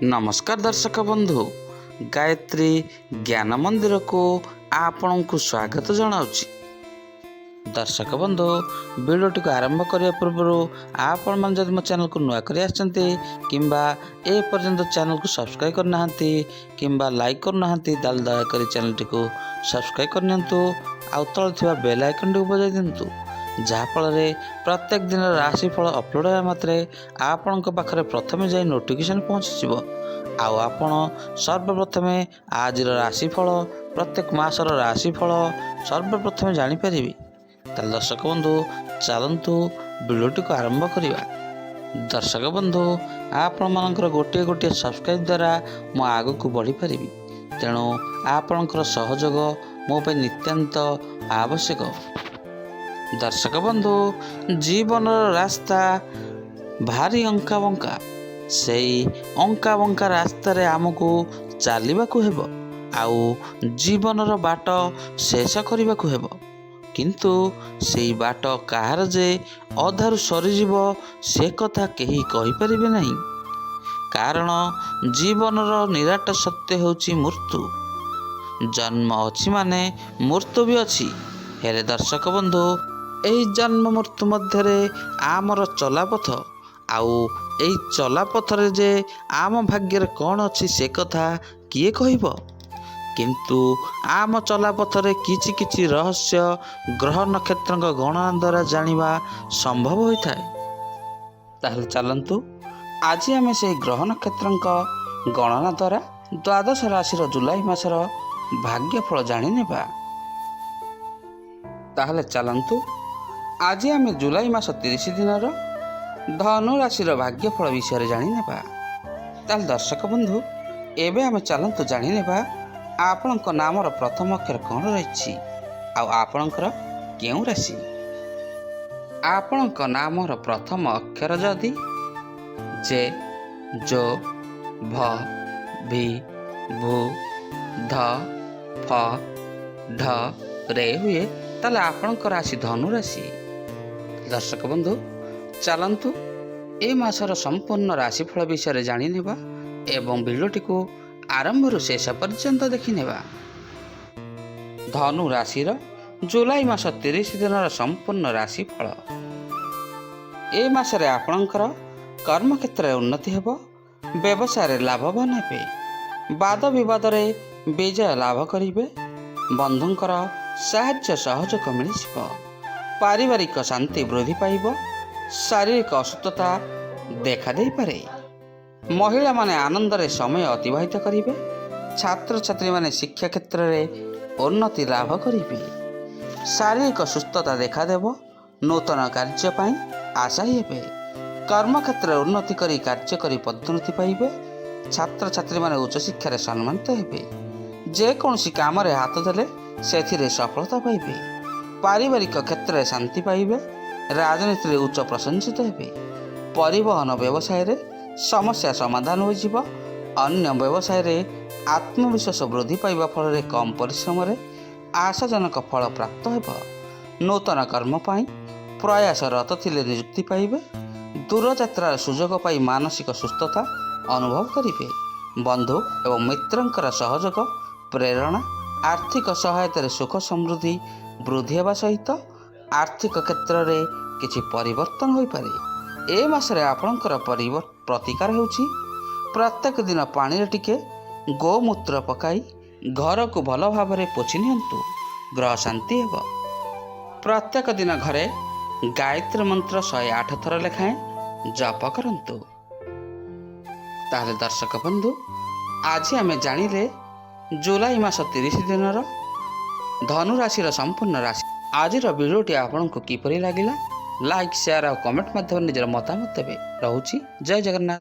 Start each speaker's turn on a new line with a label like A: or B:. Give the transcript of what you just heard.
A: नमस्कार दर्शक बंधु, गायत्री ज्ञान मंदिर को आपण को स्वागत जनाऊँगी। दर्शक बंधु, वीडियोटी को आरंभ करने पूर्व आपण मैंने जब मो चैनल को नुआ कर किंबा ए पर्यंत चैनल को सब्सक्राइब करना कि लाइक करना दयाकोरी चैनल टी को सब्सक्राइब करनी आउ तल थी बेल आइकन टी बजाई दिंतु, जहाँफल प्रत्येक दिन राशिफल अपलोड होगा मात्रे आपण पाखे प्रथम जाई नोटिफिकेशन पहुँचीज। आपण सर्वप्रथम आज राशिफल प्रत्येक मासर राशिफल सर्वप्रथम जापर। दर्शक बंधु, चलतु वीडियोटी को आरंभ करवा। दर्शक बंधु, आपण मानकर गोटे गोटे सब्सक्राइब द्वारा मु आग को बढ़ी पारि, तेणु आपणकर सहयोग मो पे नित्यांत आवश्यक। दर्शक बंधु, जीवन रास्ता भारी अंका बंका, से अंका बंका रास्तार आमको चलवाक हेब, आउ जीवन बाट शेष करने को हेब। किंतु से बाट कहार जे अधारु सरीजीव से कथा केही कहि परिबे नहीं, कारण जीवनर निराट सत्य होची मृत्यु। जन्म अछि माने मृत्यु भी अछि। हेले दर्शक बंधु, एही जन्म मृत्यु मध्यरे आमर चलापथ, आउ एही चलापथरे जे आम भाग्यर कौन अछि से कथा किए कहिब। किंतु आम चलापथरे किछि किछि रहस्य ग्रह नक्षत्र गणना द्वारा जानिबा संभव होता है। ताहले चलंतु आज आम से ग्रह नक्षत्र गणना द्वारा द्वादश राशि जुलाई मासर भाग्यफल जानिनेबा। ताहले चलंतु आज आम जुलाई मास 30 दिन धनु राशि भाग्यफल विषय जानिनेबा। ताहले दर्शक बंधु, एबे आम चलंतु जानिनेबा आपणक नामर प्रथम अक्षर कौन रही, आपणकर केउं राशि। आपणक नामर प्रथम अक्षर जदि जे, जो, भ, भी, भू, ध, फ, ढ, रे हुए ताले आपणक राशि धनु राशि। दर्शक बंधु, चलंतु ए मासर संपूर्ण राशिफल विषय जानिनेबा एवं वीडियोटी को आरंभ शेष पर्यंत देखिनेबा। धनु राशि जुलाई मास 30 दिन संपूर्ण राशिफल। ए मासरे आपणकर कर्म क्षेत्र उन्नति हेब, व्यवसाय लाभवान हेबे, वाद विवाद विजय लाभ करिवे, बंधुंकर साहाय्य सहयोग मिलिजिव, पारिवारिक शांति वृद्धि पाइब, शारीरिक असुस्थता देखा दे पारे, महिला माने आनंद रे समय अतिबाहित करिवे, छात्र छात्री माने शिक्षा क्षेत्र में उन्नति लाभ करिवे, शारीरिक सुस्थता देखा देव, नूतन कार्य पाई आशा हेबे, कर्म क्षेत्र उन्नति करी कार्य करी पदोन्नति पाइबे, छात्र छात्री माने उच्च शिक्षा सम्मानित हेबे, जे कौनसी काम रे हाथ देले सेथिरे सफलता पाइबे, पारिवारिक क्षेत्र में शांति पाइबे, राजनीति रे उच्च प्रशंसित हेबे, परिवहन व्यवसाय रे समस्या समाधान हो जिवो, अन्य व्यवसाय रे आत्मविश्वास वृद्धि पाइबा फल रे कम परिश्रम रे आशाजनक फल प्राप्त हेब, नूतन कर्म पाई प्रयासरत थिले नियुक्ति पाइबे, दूर यात्रार सुजोग पाई मानसिक सुस्थता अनुभव करिवे, बंधु एवं मित्रंकर सहयोग प्रेरणा आर्थिक सहायता सुख समृद्धि वृद्धि हेबा सहित आर्थिक क्षेत्र रे किछि परिवर्तन होई पारे। ए मासरे आपणकर प्रतिकार हेउछि प्रत्येक दिन पानी रे टिके गोमूत्र पकाई घर को भल भाव में पोछि नियंतु, ग्रह शांति हेब। प्रत्येक दिन घरे गायत्री मंत्र 108 थर लेखाएं जप करंतु। ताहले दर्शक बंधु, आज आम जानिले जुलाई मास 30 दिन धनु राशि संपूर्ण राशि। आज वीडियोटी आपको किपरि लागिला, लाइक शेयर और कमेंट माध्यम निजर मतामत देवे। रहुछि। जय जगन्नाथ।